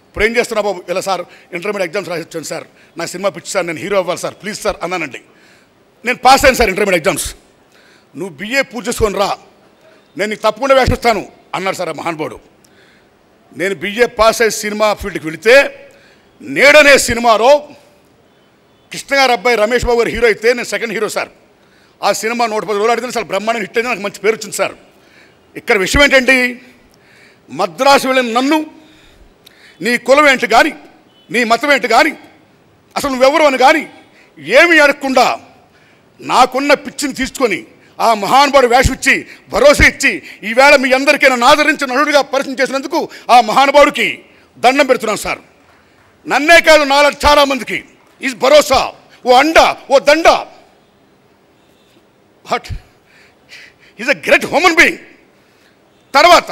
ఇప్పుడు ఏం చేస్తున్నా బాబు, ఇలా సార్ ఇంటర్మీడియట్ ఎగ్జామ్స్ రాసి వచ్చాను సార్, నా సినిమా పిచ్చి సార్, నేను హీరో అవ్వాలి సార్ ప్లీజ్ సార్ అన్నానండి. నేను పాస్ అయ్యాను సార్ ఇంటర్మీడియట్ ఎగ్జామ్స్. నువ్వు బిఏ పూర్తి చేసుకొని రా, నేను నీకు తప్పకుండా వేషిస్తాను అన్నాడు సార్ ఆ మహానుభావుడు. నేను బిఏ పాస్ అయ్యి సినిమా ఫీల్డ్కి వెళితే నేడనే సినిమాలో కృష్ణ గారు అబ్బాయి రమేష్ బాబు గారు హీరో అయితే నేను సెకండ్ హీరో సార్. ఆ సినిమా 110 రోజులు ఆడితే సార్ బ్రహ్మాండంగా హిట్ అయింది, నాకు మంచి పేరు వచ్చింది సార్. ఇక్కడ విషయం ఏంటండి, మద్రాసు వెళ్ళిన నన్ను నీ కులం ఏంటి కానీ, నీ మతం ఏంటి కానీ, అసలు నువ్వెవరు అని కానీ ఏమీ అడగకుండా నాకున్న పిచ్చిని తీసుకొని ఆ మహానుభావుడు వేషం ఇచ్చి భరోసా ఇచ్చి ఈవేళ మీ అందరికీ నన్ను ఆదరించి నటుడిగా పరిచయం చేసినందుకు ఆ మహానుభావుడికి దండం పెడుతున్నాను సార్. నన్నే కాదు, నాలా చాలామందికి ఈ భరోసా, ఓ అండ, ఓ దండ. But is a great human being. తర్వాత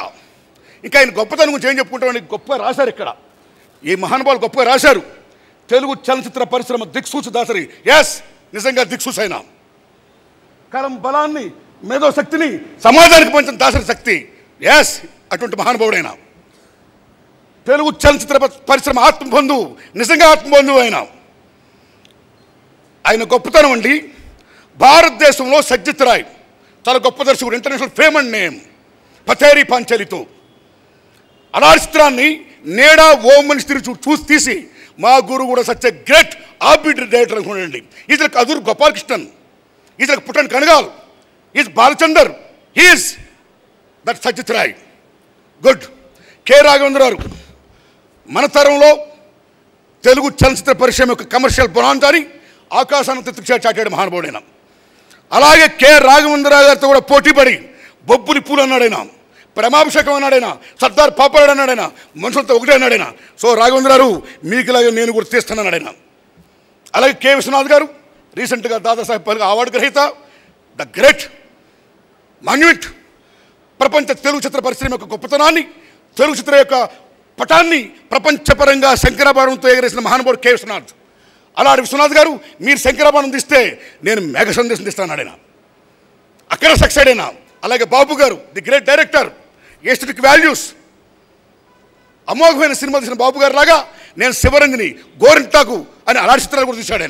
ఇంకా ఆయన గొప్పతనం గురించి ఏం చెప్పుకుంటామని గొప్పగా రాశారు ఇక్కడ. ఈ మహానుభావులు గొప్పగా రాశారు. తెలుగు చలనచిత్ర పరిశ్రమ దిక్సూచి దాసరి. ఎస్, నిజంగా దిక్సూచి అయినా కలం బలాన్ని, మేధో శక్తిని సమాజానికి పంచిన దాసరి శక్తి. ఎస్, అటువంటి మహానుభావుడైనా తెలుగు చలనచిత్ర పరిశ్రమ ఆత్మబంధువు, నిజంగా ఆత్మబంధువు ఆయన గొప్పతనం అండి. భారతదేశంలో సజ్జిత్ రాయ్ చాలా గొప్ప దర్శకుడు, ఇంటర్నేషనల్ ఫేమ్ అండ్ నేమ్, పతేరి పాంచాలితో అలాంటి చిత్రాన్ని నేడా ఓం మనిషి చూసి తీసి మా గురువు కూడా such a great arbitrary director అనుకోండి. Is like Adoor Gopalakrishnan, is like Puttanna Kanagal, is Balachander, is that Satyajit Ray. Good. K Raghavendra Rao మన తరంలో తెలుగు చలనచిత్ర పరిశ్రమ యొక్క కమర్షియల్ బొనాంజాని ఆకాశాన్ని చాటాడు మహానుభావుడైన. అలాగే కె రాఘవేంద్రరావు గారితో కూడా పోటీపడి బొబ్బులి పూలు అన్నాడైనా, ప్రేమాభిషేకం అన్నాడైనా, సర్దార్ పాపరాడు అన్నాడైనా, మనుషులతో ఒకటే అన్నాడైనా. సో రాఘవేంద్రరావు మీకులాగే నేను కూడా తీస్తున్నానైనా. అలాగే కె విశ్వనాథ్ గారు రీసెంట్గా దాదాసాహెబ్ ఫాల్కే అవార్డు గ్రహీత, ద గ్రేట్ మాన్యుమెంట్. ప్రపంచ తెలుగు చిత్ర పరిశ్రమ యొక్క గొప్పతనాన్ని, తెలుగు చిత్ర యొక్క పటాన్ని ప్రపంచపరంగా శంకరాభరణంతో ఎగరేసిన మహానుభావుడు కె విశ్వనాథ్. అలాంటి విశ్వనాథ్ గారు మీరు శంకరాభరణం తీస్తే నేను మేఘ సందేశం తీస్తాను అక్కడ సక్సెడ్ అయినా. అలాగే బాబు గారు the great director, aesthetic values, అమోఘమైన సినిమా తీసిన బాబు గారు లాగా నేను శివరంజని, గోరింటాకు అని అలాంటి చిత్రాలు కూడా తీశాడు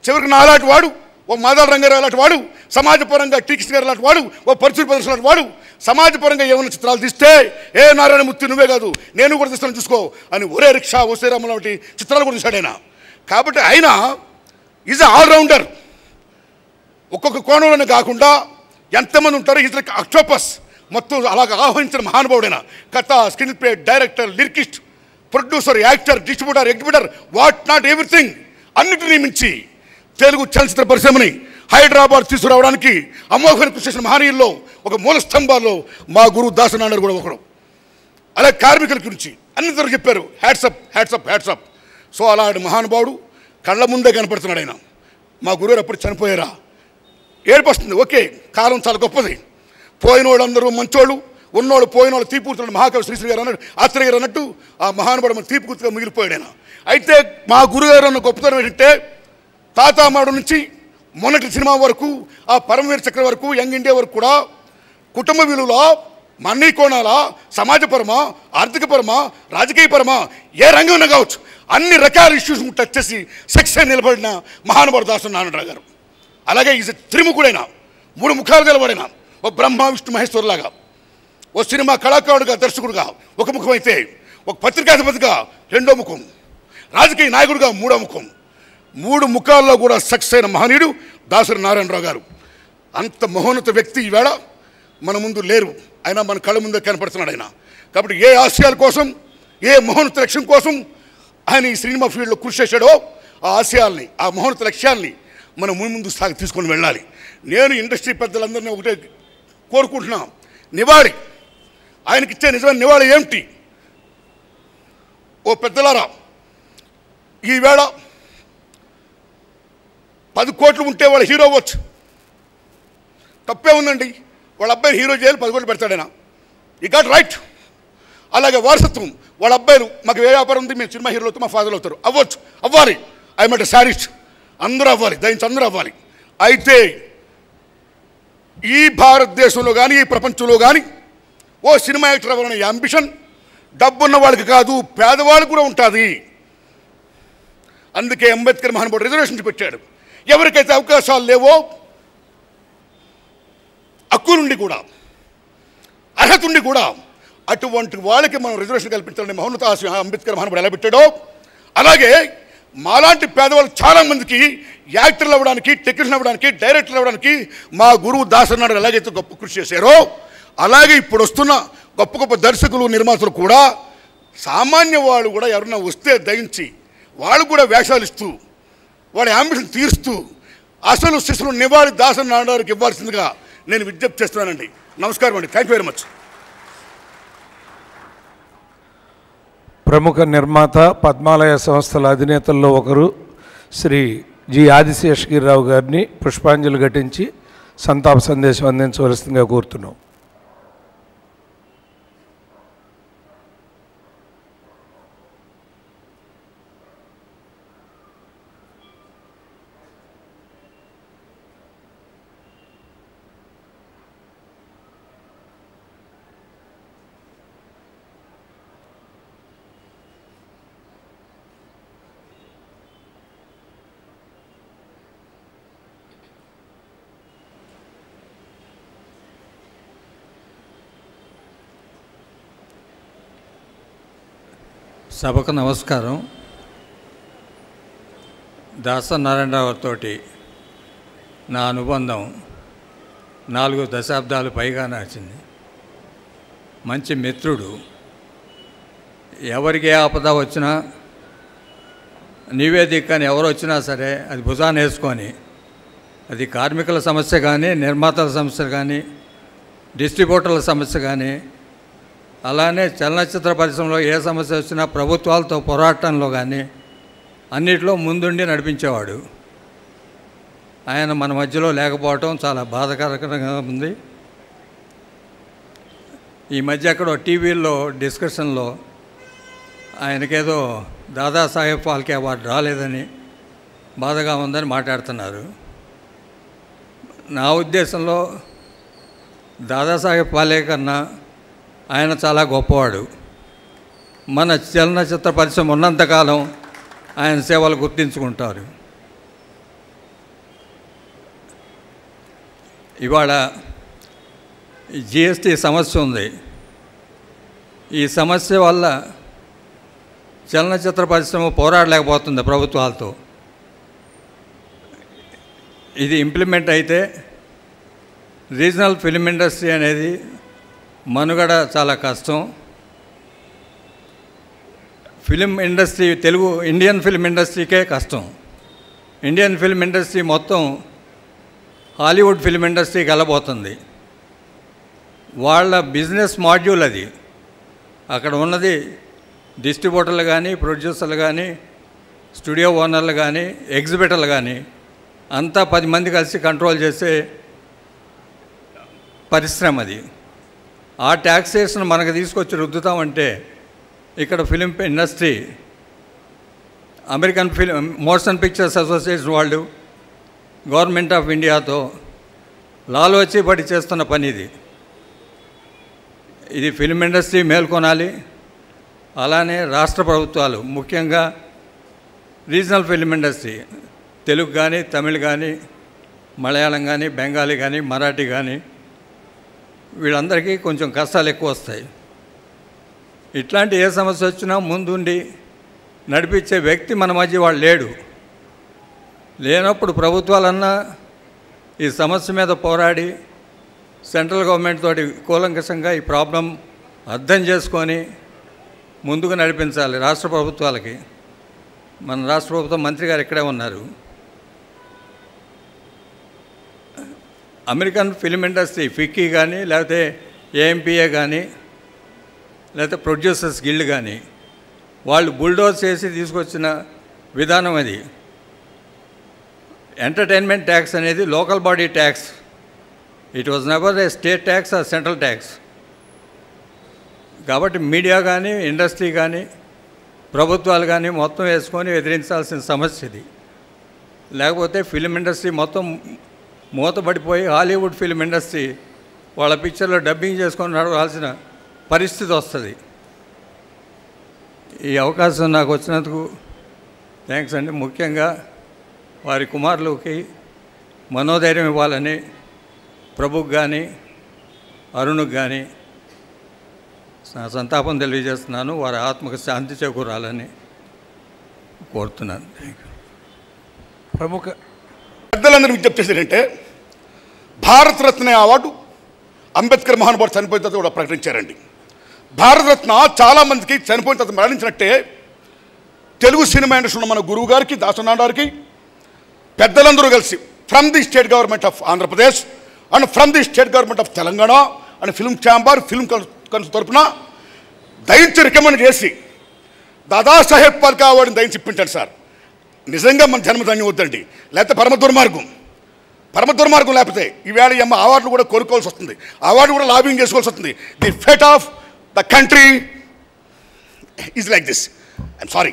చివరికి నా అలాంటి వాడు, ఓ మాదాల రంగారావు అలాంటి వాడు, సమాజపరంగా టీకృష్ణ గారు అలాంటి వాడు, ఓ పరుచూరి ప్రదర్శన అలాంటి వాడు సమాజపరంగా ఏమైనా చిత్రాలు తీస్తే ఏ నారాయణమూర్తి నువ్వే కాదు నేను కూడా తీస్తాను చూసుకో అని ఒరే రిక్షా ఓసే రామ లాంటి చిత్రాలు కూడా తీశాడు కాబట్టి ఆయన ఈజ్ ఆల్రౌండర్. ఒక్కొక్క కోణంలోనే కాకుండా ఎంతమంది ఉంటారో ఈజ్ లైక్ అక్టోపస్. మొత్తం అలాగ ఆహ్వానించిన మహానుభావుడైన కథ, screen play, director, lyricist, producer, actor, distributor, exhibitor, what not everything అన్నిటినీ మించి తెలుగు చలనచిత్ర పరిశ్రమని హైదరాబాద్ తీసుకురావడానికి అమోఘమైన కృషి చేసిన మహనీయుల్లో ఒక మూల స్తంభాల్లో మా గురువు దాసనారాయణ కూడా ఒకడు. అలాగే కార్మికుల గురించి అన్నింటిలో చెప్పారు హ్యాట్సప్ హ్యాట్సప్ హ్యాట్సప్. సో అలాంటి మహానుభావుడు కళ్ళ ముందే కనపడుతున్నాడు ఆయన. మా గురువు అప్పుడు చనిపోయారా ఏడుపు వస్తుంది. ఓకే, కాలం చాలా గొప్పది. పోయిన వాళ్ళు అందరూ మంచోళ్ళు, ఉన్నోళ్ళు పోయిన వాళ్ళు తీపూర్తులు. మహాకవి శ్రీశ్రీ గారు అన్నట్టు, ఆత్రేయ గారు అన్నట్టు ఆ మహానుభావుడు మన తీపికూర్తుగా మిగిలిపోయాడు ఆయన. అయితే మా గురుగారు అన్న గొప్పతనం ఏంటంటే తాతామాడు నుంచి మొన్నటి సినిమా వరకు, ఆ పరమవీర చక్ర వరకు, యంగ్ ఇండియా వరకు కూడా కుటుంబ విలువల, మన్నీ కోణాల, సమాజపరమా, ఆర్థికపరమా, రాజకీయపరమా, ఏ రంగంలో కావచ్చు అన్ని రకాల ఇష్యూస్ టచ్ చేసి సక్సెస్ నిలబడిన మహానుభావుడు దాసనారాయణరావు గారు. అలాగే ఈజ్ త్రిముఖుడైన, మూడు ముఖాలు గలవాడైన, ఓ బ్రహ్మ విష్ణు మహేశ్వరులాగా, ఓ సినిమా కళాకారుడుగా, దర్శకుడుగా ఒక ముఖం అయితే, ఒక పత్రికాధిపతిగా రెండో ముఖం, రాజకీయ నాయకుడిగా మూడో ముఖం. మూడు ముఖాల్లో కూడా సక్సెస్ అయిన మహనీయుడు దాసరి నారాయణరావు గారు. అంత మహోన్నత వ్యక్తి ఈవేళ మన ముందు లేరు, అయినా మన కళ్ళ ముందే కనపడుతున్నాడు ఆయన. కాబట్టి ఏ ఆశయాల కోసం, ఏ మహోన్నత లక్ష్యం కోసం ఆయన ఈ సినిమా ఫీల్డ్లో కృషి చేశాడో ఆ ఆశయాల్ని, ఆ మహోన్నత లక్ష్యాల్ని మనం ముందు తీసుకొని వెళ్ళాలి. నేను ఇండస్ట్రీ పెద్దలందరినీ ఒకటే కోరుకుంటున్నా, నివాళి ఆయనకిచ్చే నిజమైన నివాళి ఏమిటి? ఓ పెద్దలారా, ఈవేళ 10 కోట్లు ఉంటే వాళ్ళ హీరో అవ్వచ్చు, తప్పే ఉందండి. వాళ్ళ అబ్బాయిని హీరో చేయాలి, 10 కోట్లు పెడతాడైనా, ఈ గాట్ రైట్. అలాగే వారసత్వం, వాళ్ళ అబ్బాయిలు మాకు ఏ వ్యాపారం ఉంది, మేము సినిమా హీరోలు అవుతాం, మా ఫాదర్లు అవుతారు, అవ్వచ్చు, అవ్వాలి. ఐ మెట్ శారీస్ట్, అందరూ అవ్వాలి, దయించి అందరూ అవ్వాలి. అయితే ఈ భారతదేశంలో కానీ ఈ ప్రపంచంలో కానీ ఓ సినిమా యాక్టర్ అవ్వాలనే అంబిషన్ డబ్బున్న వాళ్ళకి కాదు, పేదవాళ్ళకి కూడా ఉంటుంది. అందుకే అంబేద్కర్ మహానుభావుడు రిజర్వేషన్స్ పెట్టాడు. ఎవరికైతే అవకాశాలు లేవో, హక్కులుండి కూడా, అర్హత ఉండి కూడా అటువంటి వాళ్ళకి మనం రిజర్వేషన్ కల్పించాలని మహోన్నత అంబేద్కర్ మహానుభావుడు ఎలా పెట్టాడో, అలాగే మాలాంటి పేదవాళ్ళు చాలామందికి యాక్టర్లు అవ్వడానికి, టెక్నీషియన్ అవ్వడానికి, డైరెక్టర్లు అవ్వడానికి మా గురువు దాసనారాయణ ఎలాగైతే గొప్ప కృషి చేశారో, అలాగే ఇప్పుడు వస్తున్న గొప్ప గొప్ప దర్శకులు, నిర్మాతలు కూడా సామాన్య వాళ్ళు కూడా ఎవరన్నా వస్తే దయించి వాళ్ళు కూడా వేషాలు ఇస్తూ వాడి అంబిషన్ తీరుస్తూ అసలు శిశులు నివాళి దాసనారాయణకి ఇవ్వాల్సిందిగా నేను విజ్ఞప్తి చేస్తున్నానండి. నమస్కారం అండి. Thank you very much.
ప్రముఖ నిర్మాత, పద్మాలయ సంస్థల అధినేతల్లో ఒకరు శ్రీ జి ఆదిశేషగిరిరావు గారిని పుష్పాంజలి ఘటించి సంతాప సందేశం అందించవలసిందిగా కోరుతున్నాం.
సభకు నమస్కారం. దాసనారాయణరావుతో నా అనుబంధం 4 దశాబ్దాలు పైగా నడిచింది. మంచి మిత్రుడు. ఎవరికి ఏ ఆపద వచ్చినా నివేదిక అని ఎవరు వచ్చినా సరే అది భుజాన్ని వేసుకొని, అది కార్మికుల సమస్య కానీ, నిర్మాతల సమస్య కానీ, డిస్ట్రిబ్యూటర్ల సమస్య కానీ, అలానే చలనచిత్ర పరిశ్రమలో ఏ సమస్య వచ్చినా ప్రభుత్వాలతో పోరాటంలో కానీ అన్నిట్లో ముందుండి నడిపించేవాడు. ఆయన మన మధ్యలో లేకపోవటం చాలా బాధాకరంగా ఉంది. ఈ మధ్య ఎక్కడో టీవీల్లో డిస్కషన్లో ఆయనకేదో దాదాసాహెబ్ ఫాల్కే అవార్డు రాలేదని బాధగా ఉందని మాట్లాడుతున్నారు. నా ఉద్దేశంలో దాదాసాహెబ్ ఫాల్కే కన్నా ఆయన చాలా గొప్పవాడు. మన చలనచిత్ర పరిశ్రమ ఉన్నంతకాలం ఆయన సేవలు గుర్తించుకుంటారు. ఇవాళ జిఎస్టీ సమస్య ఉంది. ఈ సమస్య వల్ల చలనచిత్ర పరిశ్రమ పోరాడలేకపోతుంది ప్రభుత్వాలతో. ఇది ఇంప్లిమెంట్ అయితే రీజనల్ ఫిల్మ్ ఇండస్ట్రీ అనేది మనుగడ చాలా కష్టం. Film industry, Telugu Indian film ఇండస్ట్రీకే కష్టం. ఇండియన్ ఫిల్మ్ ఇండస్ట్రీ మొత్తం హాలీవుడ్ ఫిల్మ్ ఇండస్ట్రీకి వెళ్ళబోతుంది. వాళ్ళ బిజినెస్ మాడ్యూల్ అది. అక్కడ ఉన్నది డిస్ట్రిబ్యూటర్లు కానీ, ప్రొడ్యూసర్లు కానీ, స్టూడియో ఓనర్లు కానీ, ఎగ్జిబిటర్లు కానీ అంతా 10 మంది కలిసి కంట్రోల్ చేసే పరిశ్రమ అది. ఆ ట్యాక్సేషన్ మనకు తీసుకొచ్చి రుద్దుతామంటే ఇక్కడ film industry, American motion pictures association వాళ్ళు గవర్నమెంట్ ఆఫ్ ఇండియాతో లాలోచి పడి చేస్తున్న పని ఇది. ఇది ఫిలిం ఇండస్ట్రీ మేల్కొనాలి. అలానే రాష్ట్ర ప్రభుత్వాలు, ముఖ్యంగా రీజనల్ ఫిలిం ఇండస్ట్రీ, తెలుగు కానీ, తమిళ్ కానీ, మలయాళం కానీ, బెంగాలీ కానీ, మరాఠీ కానీ, వీళ్ళందరికీ కొంచెం కష్టాలు ఎక్కువ వస్తాయి. ఇట్లాంటి ఏ సమస్య వచ్చినా ముందుండి నడిపించే వ్యక్తి మన మధ్య వాడు లేడు. లేనప్పుడు ప్రభుత్వాలన్నా ఈ సమస్య మీద పోరాడి సెంట్రల్ గవర్నమెంట్ తోటి కూలంకషంగా ఈ ప్రాబ్లం అర్థం చేసుకొని ముందుకు నడిపించాలి రాష్ట్ర ప్రభుత్వాలకి. మన రాష్ట్ర ప్రభుత్వం మంత్రి గారు ఇక్కడే ఉన్నారు. అమెరికన్ ఫిల్మ్ ఇండస్ట్రీ, ఫిక్కీ కానీ, లేకపోతే ఏఎంపీఏ కానీ, లేకపోతే ప్రొడ్యూసర్స్ గిల్డ్ కానీ, వాళ్ళు బుల్డోజ్ చేసి తీసుకొచ్చిన విధానం అది. ఎంటర్టైన్మెంట్ ట్యాక్స్ అనేది local body tax. It was never A state tax or central tax. కాబట్టి మీడియా కానీ, ఇండస్ట్రీ కానీ, ప్రభుత్వాలు కానీ మొత్తం వేసుకొని ఎదిరించాల్సిన సమస్య ఇది. లేకపోతే ఫిలిం ఇండస్ట్రీ మొత్తం మూతపడిపోయి హాలీవుడ్ ఫిల్మ్ ఇండస్ట్రీ వాళ్ళ పిక్చర్లో డబ్బింగ్ చేసుకొని నడవాల్సిన పరిస్థితి వస్తుంది. ఈ అవకాశం నాకు వచ్చినందుకు థ్యాంక్స్ అండి. ముఖ్యంగా వారి కుమారులకి మనోధైర్యం ఇవ్వాలని ప్రభుకి కానీ, అరుణ్కి కానీ నా సంతాపం తెలియజేస్తున్నాను. వారి ఆత్మకు శాంతి చేకూరాలని కోరుతున్నాను. Thank you.
ప్రముఖ పెద్దలందరూ విజ్ఞప్తి చేశారంటే భారతరత్న అవార్డు అంబేద్కర్ మహానుభావుడు చనిపోయిన తర్వాత కూడా ప్రకటించారండి. భారతరత్న చాలామందికి చనిపోయిన తర్వాత మరణించినట్టే తెలుగు సినిమా ఇండస్ట్రీ ఉన్న మన గురువు గారికి, దాసనారాయణ గారికి పెద్దలందరూ కలిసి from the state government of Andhra Pradesh and from the state government of Telangana and film chamber, film council తరఫున దయించి రికమెండ్ చేసి దాదాసాహెబ్ ఫాల్కే అవార్డుని దయించి ఇప్పించాడు సార్. నిజంగా మన జన్మధన్యం వద్దండి, లేకపోతే పరమ దుర్మార్గం లేకపోతే ఈవేళ ఈ అవార్డులు కూడా కోరుకోవాల్సి వస్తుంది, అవార్డు కూడా లాబింగ్ చేసుకోవాల్సి వస్తుంది. The fate of the country is like this. I'm sorry.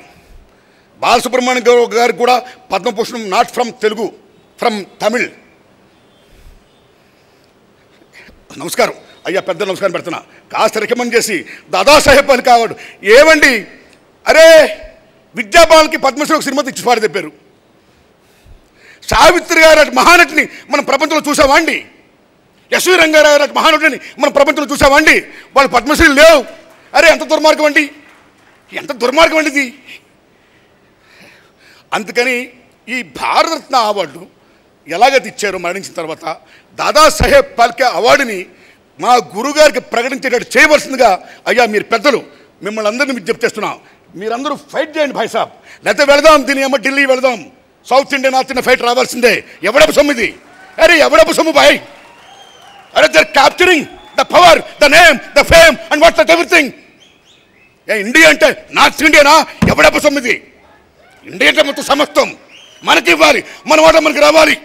Balasubrahmanyam గారికి కూడా పద్మభూషణం not from Telugu, from Tamil. నమస్కారం అయ్యా, పెద్ద నమస్కారం పెడుతున్నా. కాస్త రికమెండ్ చేసి దాదాసాహెబ్ ఫాల్కే అవార్డు ఏమండి? అరే విద్యాబాలకి పద్మశ్రీ ఒక సినిమా ఇచ్చి పాడు చెప్పారు. సావిత్రి గారు మహానటిని మనం ప్రపంచంలో చూసామా అండి? యశ్వీ రంగారావు గారు మహానటిని మనం ప్రపంచంలో చూసామా అండి? వాళ్ళు పద్మశ్రీలు లేవు. అరే ఎంత దుర్మార్గం అండి! ఎంత దుర్మార్గం అండి ఇది. అందుకని ఈ భారతరత్న అవార్డు ఎలాగైతే ఇచ్చారో మరణించిన తర్వాత దాదాసాహెబ్ ఫాల్కే అవార్డుని మా గురుగారికి ప్రకటించేటట్టు చేయవలసిందిగా అయ్యా మీరు పెద్దలు మిమ్మల్ని అందరినీ విజ్ఞప్తి చేస్తున్నాం. మీరందరూ ఫైట్ చేయండి భాయ్ సాబ్, లేకపోతే వెళదాం దీని ఏమో ఢిల్లీ వెళదాం, south India north India fight రావాల్సిందే. ఎవడపు సొమ్ము ఇది? అరే ఎవడపు సొమ్ము భాయ్? అరే they are capturing the power, the name, the fame and what's that everything. India అంటే నార్త్ ఇండియానా? ఎవడపు సొమ్ము ఇది? ఇండియా అంటే మొత్తం సమస్తం మనకి ఇవ్వాలి, మన వాట మనకి రావాలి.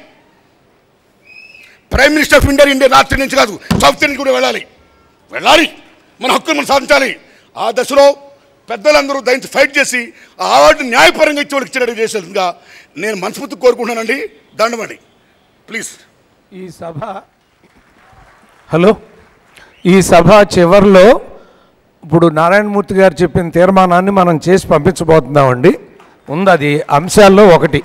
Prime minister of India India north India నుంచి కాదు, సౌత్ ఇండియా కూడా వెళ్ళాలి. మన హక్కులు మనం సాధించాలి. ఆ దశలో పెద్దలందరూ దయించి ఫైట్ చేసి ఆ అవార్డుని న్యాయపరంగా ఇచ్చి వాళ్ళకి ఇచ్చినట్టు చేసేందుగా నేను మనస్ఫూర్తి కోరుకుంటున్నానండి. దండమండి ప్లీజ్.
ఈ సభ చివరిలో ఇప్పుడు నారాయణమూర్తి గారు చెప్పిన తీర్మానాన్ని మనం చేసి పంపించబోతున్నామండి. ఉంది అది అంశాల్లో ఒకటి.